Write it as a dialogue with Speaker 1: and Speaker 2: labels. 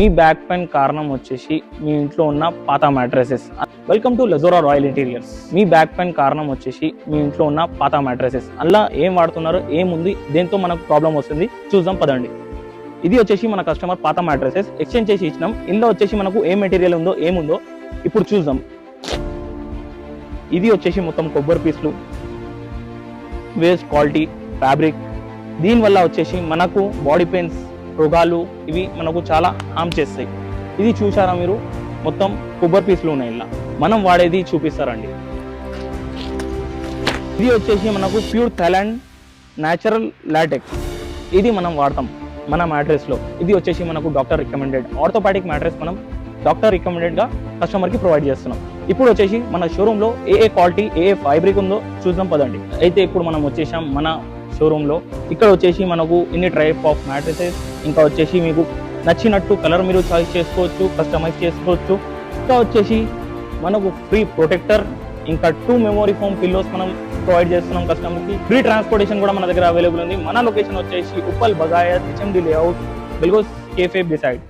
Speaker 1: మీ back pain కారణం వచ్చేసి మీ ఇంట్లో ఉన్న పాత mattresses. Welcome to Lajora royal interiors. మీ బ్యాక్ పెయిన్ కారణం వచ్చేసి మీ ఇంట్లో ఉన్న పాత మ్యాట్రెసెస్. అలా ఏం వాడుతున్నారు, ఏముంది, దేంతో మనకు ప్రాబ్లం వస్తుంది చూద్దాం పదండి. ఇది వచ్చేసి మన కస్టమర్ పాత మ్యాట్రెసెస్ ఎక్స్చేంజ్ చేసి ఇచ్చినాం. ఇందులో వచ్చేసి మనకు ఏ మెటీరియల్ ఉందో ఏముందో ఇప్పుడు చూద్దాం. ఇది వచ్చేసి మొత్తం కొబ్బరి పీస్లు, వేస్ట్ క్వాలిటీ ఫ్యాబ్రిక్. దీనివల్ల వచ్చేసి మనకు బాడీ పెయిన్స్, రోగాలు ఇవి మనకు చాలా హామ్ చేస్తాయి. ఇది చూసారా మీరు, మొత్తం కొబ్బరి పీస్లు ఉన్నాయి. ఇలా మనం వాడేది చూపిస్తారండి. ఇది వచ్చేసి మనకు ప్యూర్ థైలాండ్ న్యాచురల్ లాటెక్స్. ఇది మనం వాడతాం మన మ్యాట్రెస్లో. ఇది వచ్చేసి మనకు డాక్టర్ రికమెండెడ్ ఆర్థోపాటిక్ మ్యాట్రెస్. మనం డాక్టర్ రికమెండెడ్గా కస్టమర్కి ప్రొవైడ్ చేస్తున్నాం. ఇప్పుడు వచ్చేసి మన షోరూంలో ఏ క్వాలిటీ, ఏ ఫ్యాబ్రిక్ ఉందో చూద్దాం పదండి. అయితే ఇప్పుడు మనం వచ్చేసాం మన షోరూంలో. ఇక్కడ వచ్చేసి మనకు ఇన్ని టైప్ ఆఫ్ మ్యాట్రెసెస్, ఇంకా వచ్చేసి మీకు నచ్చినట్టు కలర్ మీరు చాయిస్ చేసుకోవచ్చు, కస్టమైజ్ చేసుకోవచ్చు. ఇంకా వచ్చేసి మనకు ఫ్రీ ప్రొటెక్టర్, ఇంకా 2 మెమోరీ ఫోమ్ పిల్లోస్ మనం ప్రొవైడ్ చేస్తున్నాం కస్టమర్కి. ఫ్రీ ట్రాన్స్పోర్టేషన్ కూడా మన దగ్గర అవైలబుల్ ఉంది. మన లొకేషన్ వచ్చేసి ఉప్పల్ బగాయత్ HMD లేఅవుట్, బెల్గోస్ కేఫే బిసైడ్.